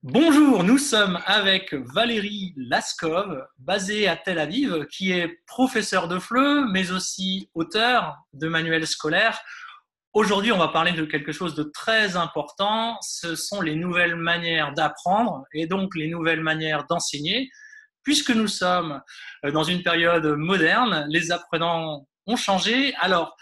Bonjour, nous sommes avec Valérie Laskov, basée à Tel Aviv, qui est professeure de FLE, mais aussi auteur de manuels scolaires. Aujourd'hui, on va parler de quelque chose de très important, ce sont les nouvelles manières d'apprendre et donc les nouvelles manières d'enseigner. Puisque nous sommes dans une période moderne, les apprenants ont changé. Alors,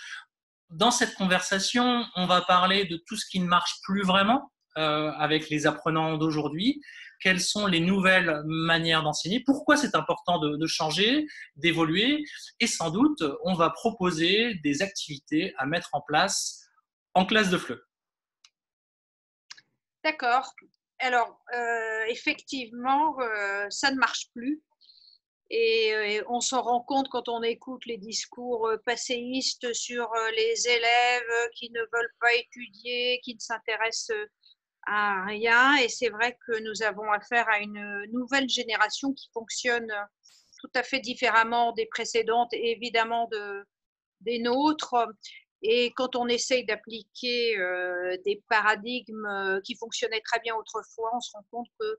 dans cette conversation, on va parler de tout ce qui ne marche plus vraiment avec les apprenants d'aujourd'hui. Quelles sont les nouvelles manières d'enseigner? Pourquoi c'est important de changer, d'évoluer? Et sans doute, on va proposer des activités à mettre en place en classe de FLE. D'accord. Alors, effectivement, ça ne marche plus. Et on s'en rend compte quand on écoute les discours passéistes sur les élèves qui ne veulent pas étudier, qui ne s'intéressent à rien. Et c'est vrai que nous avons affaire à une nouvelle génération qui fonctionne tout à fait différemment des précédentes et évidemment des nôtres. Et quand on essaye d'appliquer des paradigmes qui fonctionnaient très bien autrefois, on se rend compte que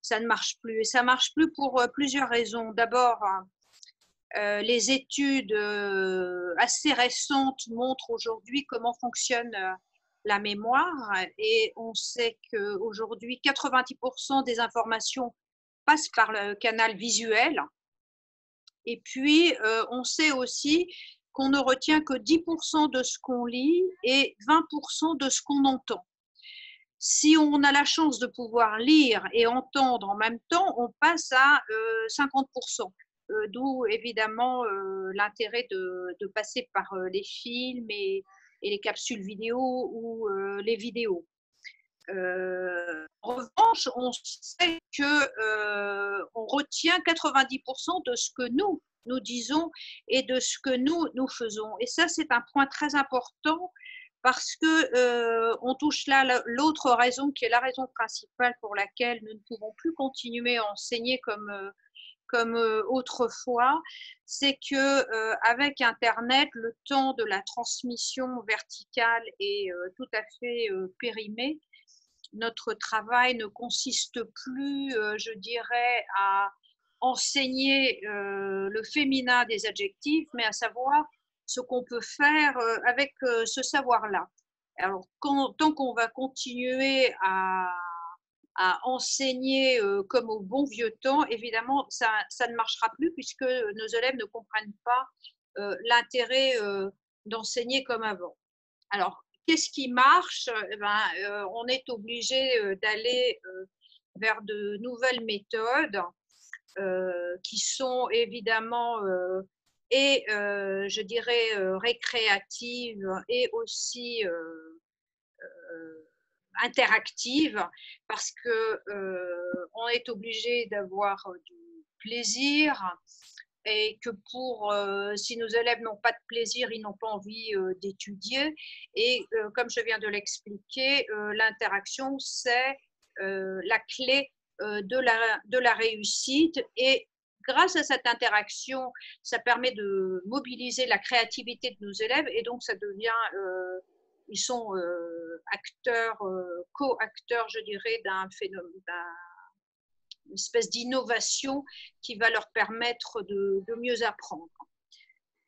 ça ne marche plus. Et ça ne marche plus pour plusieurs raisons. D'abord, les études assez récentes montrent aujourd'hui comment fonctionne la mémoire. Et on sait qu'aujourd'hui, 90% des informations passent par le canal visuel. Et puis, on sait aussi qu'on ne retient que 10% de ce qu'on lit et 20% de ce qu'on entend. Si on a la chance de pouvoir lire et entendre en même temps, on passe à 50%. D'où évidemment l'intérêt de passer par les films et les capsules vidéo ou les vidéos. En revanche, on sait qu'on retient 90% de ce que nous disons et de ce que nous faisons. Et ça, c'est un point très important parce que on touche là l'autre raison qui est la raison principale pour laquelle nous ne pouvons plus continuer à enseigner comme autrefois, c'est que avec Internet, le temps de la transmission verticale est tout à fait périmé. Notre travail ne consiste plus, je dirais, à enseigner le féminin des adjectifs, mais à savoir ce qu'on peut faire avec ce savoir-là. Alors, tant qu'on va continuer à enseigner comme au bon vieux temps, évidemment, ça ne marchera plus puisque nos élèves ne comprennent pas l'intérêt d'enseigner comme avant. Alors, qu'est-ce qui marche? On est obligé d'aller vers de nouvelles méthodes qui sont évidemment je dirais, récréatives et aussi interactives parce qu'on est obligé d'avoir du plaisir et que si nos élèves n'ont pas de plaisir, ils n'ont pas envie d'étudier. Et comme je viens de l'expliquer, l'interaction, c'est la clé de la réussite. Et grâce à cette interaction, ça permet de mobiliser la créativité de nos élèves et donc ça devient, ils sont acteurs, co-acteurs, je dirais, d'un phénomène, une espèce d'innovation qui va leur permettre de mieux apprendre.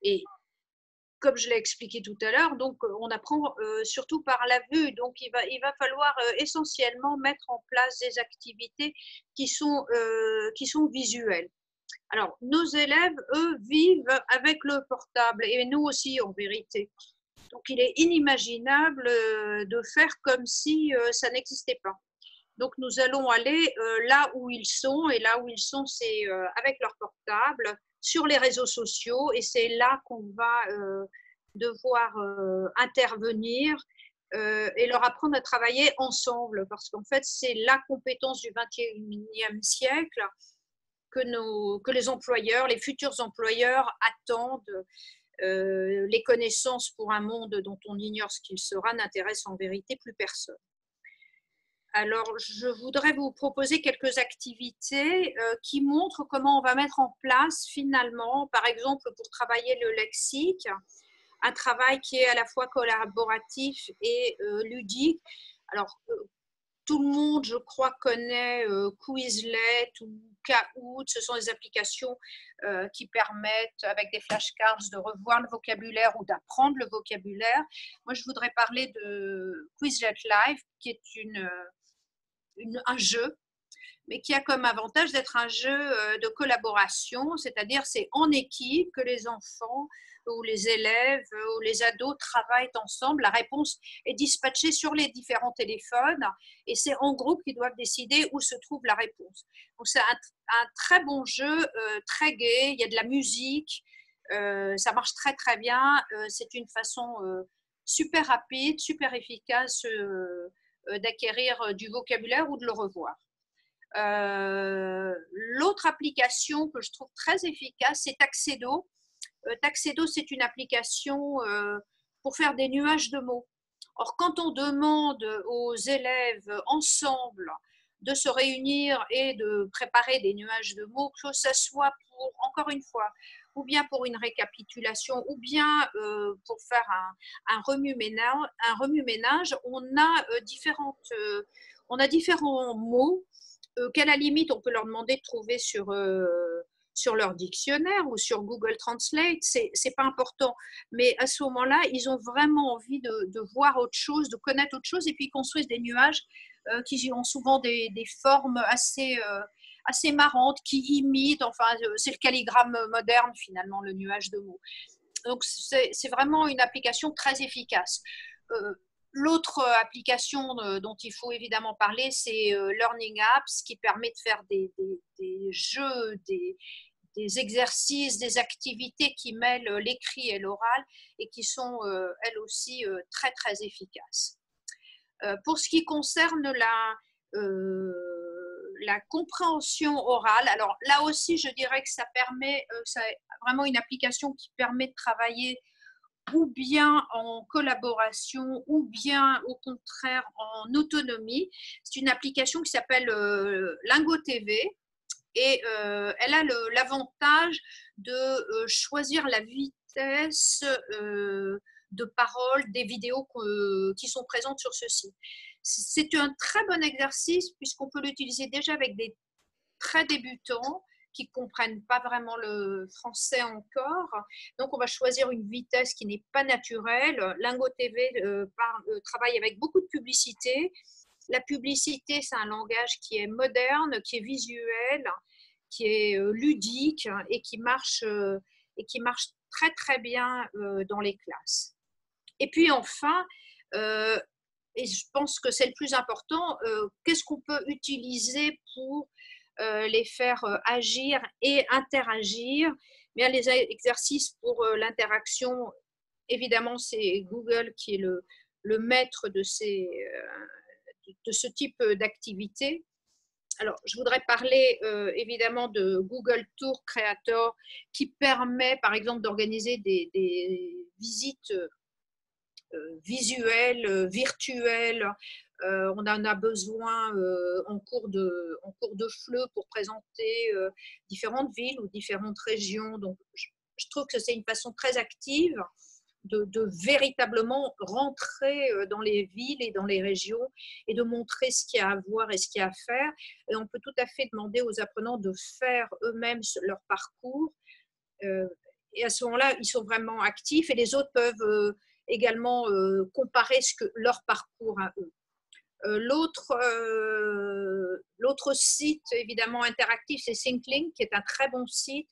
Et comme je l'ai expliqué tout à l'heure, donc on apprend surtout par la vue. Donc il va falloir essentiellement mettre en place des activités qui sont visuelles. Alors nos élèves, eux, vivent avec le portable et nous aussi en vérité. Donc il est inimaginable de faire comme si ça n'existait pas. Donc, nous allons aller là où ils sont, et là où ils sont, c'est avec leur portable, sur les réseaux sociaux, et c'est là qu'on va devoir intervenir et leur apprendre à travailler ensemble, parce qu'en fait, c'est la compétence du XXIe siècle que les employeurs, les futurs employeurs attendent. Les connaissances pour un monde dont on ignore ce qu'il sera n'intéressent en vérité plus personne. Alors, je voudrais vous proposer quelques activités qui montrent comment on va mettre en place finalement, par exemple pour travailler le lexique, un travail qui est à la fois collaboratif et ludique. Alors, tout le monde, je crois, connaît Quizlet ou Kahoot. Ce sont des applications qui permettent, avec des flashcards, de revoir le vocabulaire ou d'apprendre le vocabulaire. Moi, je voudrais parler de Quizlet Live, qui est un jeu, mais qui a comme avantage d'être un jeu de collaboration, c'est-à-dire c'est en équipe que les enfants ou les élèves ou les ados travaillent ensemble. La réponse est dispatchée sur les différents téléphones et c'est en groupe qu'ils doivent décider où se trouve la réponse. Donc c'est un très bon jeu, très gai, il y a de la musique, ça marche très très bien, c'est une façon super rapide, super efficace d'acquérir du vocabulaire ou de le revoir. L'autre application que je trouve très efficace, c'est Taxedo. Taxedo, c'est une application pour faire des nuages de mots. Or, quand on demande aux élèves ensemble de se réunir et de préparer des nuages de mots, que ce soit pour, encore une fois, ou bien pour une récapitulation, ou bien pour faire un remue-ménage, on a différents mots qu'à la limite, on peut leur demander de trouver sur leur dictionnaire ou sur Google Translate, c'est pas important. Mais à ce moment-là, ils ont vraiment envie de voir autre chose, de connaître autre chose, et puis ils construisent des nuages qui ont souvent des formes assez marrantes, qui imitent, enfin, c'est le calligramme moderne finalement, le nuage de mots. Donc c'est vraiment une application très efficace. L'autre application dont il faut évidemment parler, c'est Learning Apps, qui permet de faire des jeux, des exercices, des activités qui mêlent l'écrit et l'oral et qui sont elles aussi très très efficaces. Pour ce qui concerne la compréhension orale, alors là aussi je dirais que ça permet, c'est vraiment une application qui permet de travailler ou bien en collaboration, ou bien au contraire en autonomie. C'est une application qui s'appelle Lingo TV et elle a l'avantage de choisir la vitesse de parole des vidéos qui sont présentes sur ce site. C'est un très bon exercice puisqu'on peut l'utiliser déjà avec des très débutants qui ne comprennent pas vraiment le français encore. Donc, on va choisir une vitesse qui n'est pas naturelle. Lingo TV travaille avec beaucoup de publicité. La publicité, c'est un langage qui est moderne, qui est visuel, qui est ludique et qui marche très, très bien dans les classes. Et puis enfin, et je pense que c'est le plus important, qu'est-ce qu'on peut utiliser pour les faire agir et interagir. Bien, les exercices pour l'interaction, évidemment, c'est Google qui est le maître de ce type d'activité. Alors, je voudrais parler évidemment de Google Tour Creator qui permet, par exemple, d'organiser des visites visuelles, virtuelles. On en a besoin en cours de FLE pour présenter différentes villes ou différentes régions. Donc, je trouve que c'est une façon très active de véritablement rentrer dans les villes et dans les régions et de montrer ce qu'il y a à voir et ce qu'il y a à faire. Et on peut tout à fait demander aux apprenants de faire eux-mêmes leur parcours. Et à ce moment-là, ils sont vraiment actifs et les autres peuvent également comparer leur parcours à eux. L'autre site évidemment interactif, c'est ThinkLink, qui est un très bon site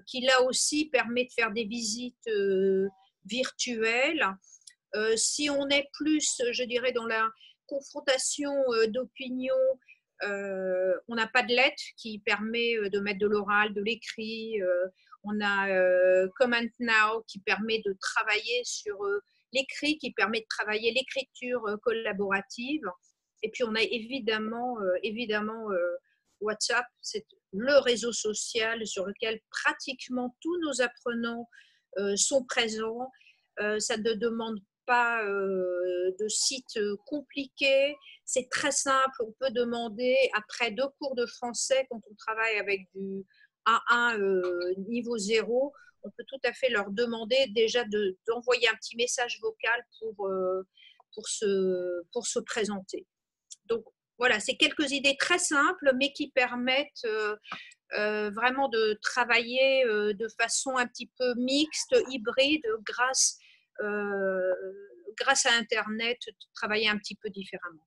qui là aussi permet de faire des visites virtuelles. Si on est plus, je dirais, dans la confrontation d'opinions, on n'a pas de lettre qui permet de mettre de l'oral, de l'écrit. On a Comment Now qui permet de travailler sur l'écrit, qui permet de travailler l'écriture collaborative. Et puis on a évidemment WhatsApp, c'est le réseau social sur lequel pratiquement tous nos apprenants sont présents. Ça ne demande pas de site compliqué, c'est très simple. On peut demander après 2 cours de français, quand on travaille avec du A1 niveau 0, on peut tout à fait leur demander déjà d'envoyer un petit message vocal pour se présenter. Donc, Voilà, c'est quelques idées très simples, mais qui permettent vraiment de travailler de façon un petit peu mixte, hybride, grâce à Internet, de travailler un petit peu différemment.